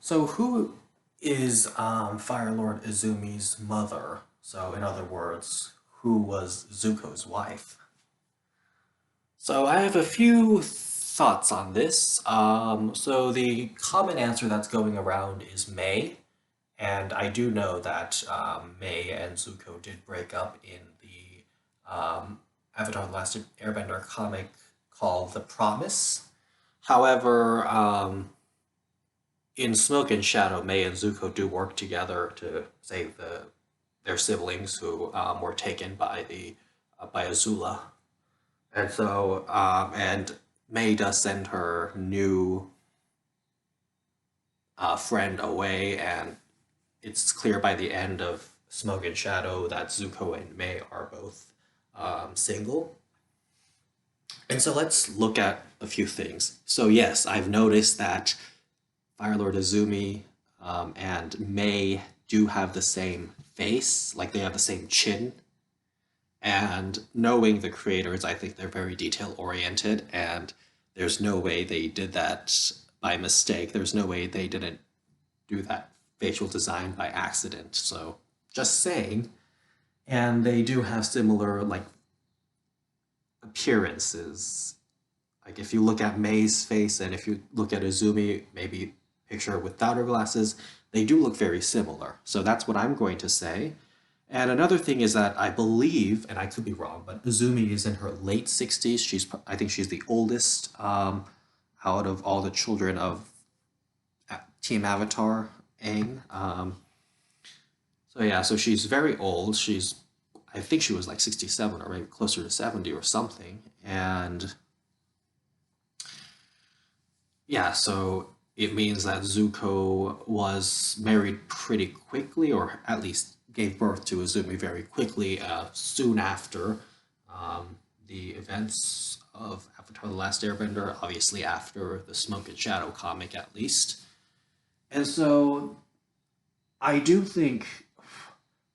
So who is Fire Lord Izumi's mother? So in other words, who was Zuko's wife? So I have a few thoughts on this. So the common answer that's going around is May, and I do know that May and Zuko did break up in the Avatar: The Last Airbender comic called The Promise. However, in Smoke and Shadow, May and Zuko do work together to save their siblings who were taken by Azula, and so and May does send her new friend away, and it's clear by the end of Smoke and Shadow that Zuko and May are both single. And so let's look at a few things. So yes, I've noticed that Fire Lord Azumi and May do have the same face, like they have the same chin. And knowing the creators, I think they're very detail oriented, and there's no way they did that by mistake. There's no way they didn't do that facial design by accident. So just saying. And they do have similar like appearances. Like if you look at May's face and if you look at Azumi, maybe picture her without her glasses, they do look very similar. So that's what I'm going to say. And another thing is that I believe, and I could be wrong, but Azumi is in her late 60s. I think she's the oldest out of all the children of Team Avatar, Aang. So yeah, so she's very old. I think she was like 67 or maybe closer to 70 or something. And yeah, so it means that Zuko was married pretty quickly, or at least gave birth to Azumi very quickly, soon after the events of Avatar: The Last Airbender, obviously after the Smoke and Shadow comic at least. And so I do think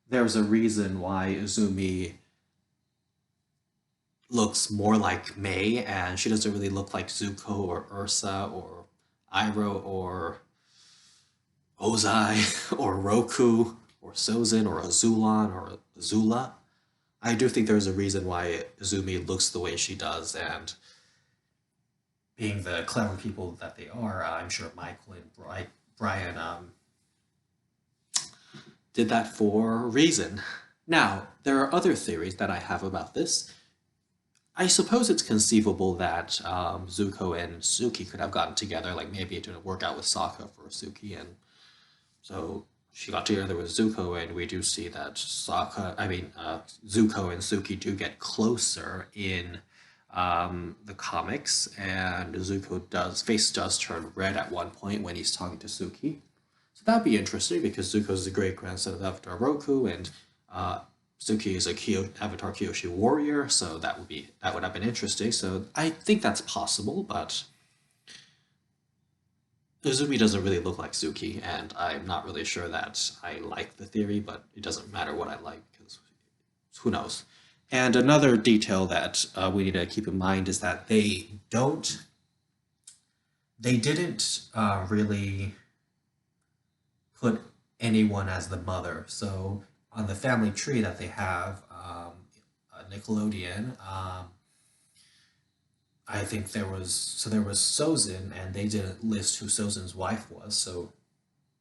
there's a reason why Azumi looks more like May, and she doesn't really look like Zuko or Ursa or Iroh or Ozai or Roku or Sozin or Azulon or Azula. I do think there's a reason why Azumi looks the way she does, and being the clever people that they are, I'm sure Michael and Brian did that for a reason. Now, there are other theories that I have about this. I suppose it's conceivable that Zuko and Suki could have gotten together. Like maybe it didn't work out with Sokka for Suki, and so she got together with Zuko, and we do see that Zuko and Suki do get closer in the comics, and Zuko face does turn red at one point when he's talking to Suki. So that'd be interesting because Zuko's the great grandson of Avatar Roku, and Suki is a Avatar Kyoshi warrior, so that would have been interesting. So I think that's possible, but Uzumi doesn't really look like Suki, and I'm not really sure that I like the theory, but it doesn't matter what I like because who knows. And another detail that we need to keep in mind is that they didn't really put anyone as the mother. So on the family tree that they have, Nickelodeon, I think there was Sozin, and they didn't list who Sozin's wife was, so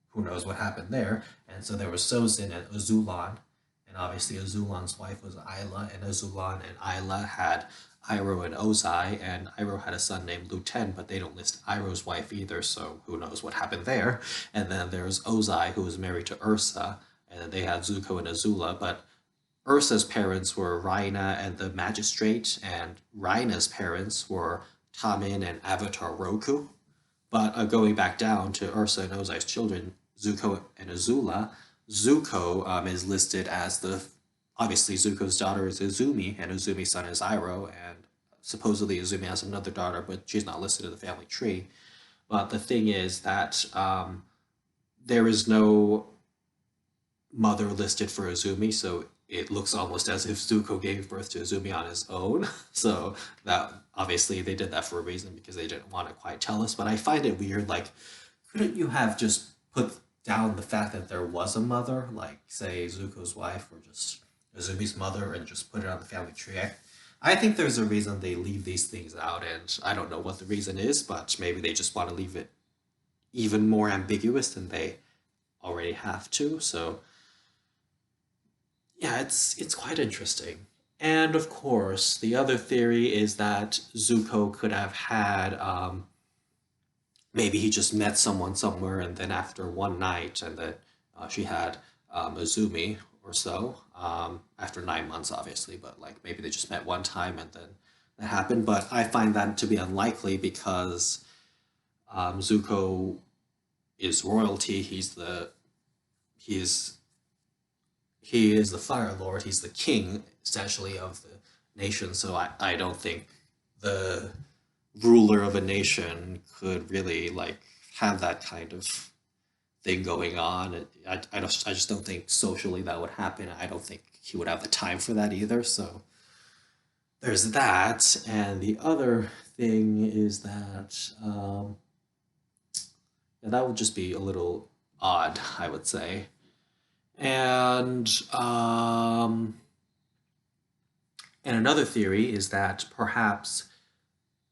who knows what happened there. And so there was Sozin and Azulon, and obviously Azulon's wife was Isla, and Azulon and Isla had Iroh and Ozai, and Iroh had a son named Luten, but they don't list Iroh's wife either, so who knows what happened there. And then there's Ozai, who was married to Ursa, and then they had Zuko and Azula, but Ursa's parents were Raina and the Magistrate, and Raina's parents were Tamin and Avatar Roku. But going back down to Ursa and Ozai's children, Zuko and Azula, Zuko is listed as obviously Zuko's daughter is Izumi, and Izumi's son is Iroh, and supposedly Izumi has another daughter, but she's not listed in the family tree. But the thing is that there is no mother listed for Izumi, so it looks almost as if Zuko gave birth to Izumi on his own. So that obviously they did that for a reason because they didn't want to quite tell us. But I find it weird. Like, couldn't you have just put down the fact that there was a mother, like say Zuko's wife or just Azumi's mother, and just put it on the family tree. I think there's a reason they leave these things out, and I don't know what the reason is, but maybe they just want to leave it even more ambiguous than they already have to. So yeah, it's quite interesting. And of course, the other theory is that Zuko could have had maybe he just met someone somewhere, and then after one night, and that she had Azumi or so after 9 months, obviously, but like maybe they just met one time and then that happened. But I find that to be unlikely because Zuko is royalty. He is he is the Fire Lord. He's the king essentially of the nation. So I don't think the ruler of a nation could really like have that kind of thing going on. I just don't think socially that would happen. I don't think he would have the time for that either. So there's that. And the other thing is that yeah, that would just be a little odd, I would say. And and another theory is that perhaps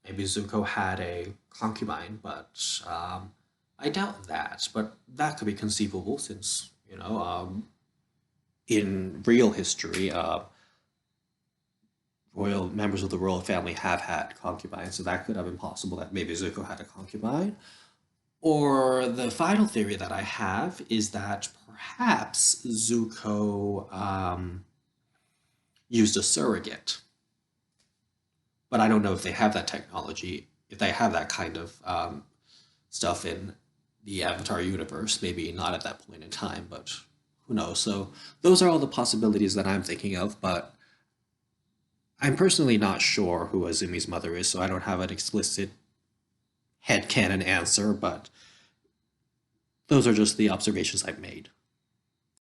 maybe Zuko had a concubine, but I doubt that. But that could be conceivable since, in real history, royal members of the royal family have had concubines, so that could have been possible that maybe Zuko had a concubine. Or the final theory that I have is that perhaps Zuko used a surrogate, but I don't know if they have that technology, if they have that kind of stuff in the Avatar universe. Maybe not at that point in time, but who knows? So those are all the possibilities that I'm thinking of, but I'm personally not sure who Azumi's mother is, so I don't have an explicit headcanon answer, but those are just the observations I've made.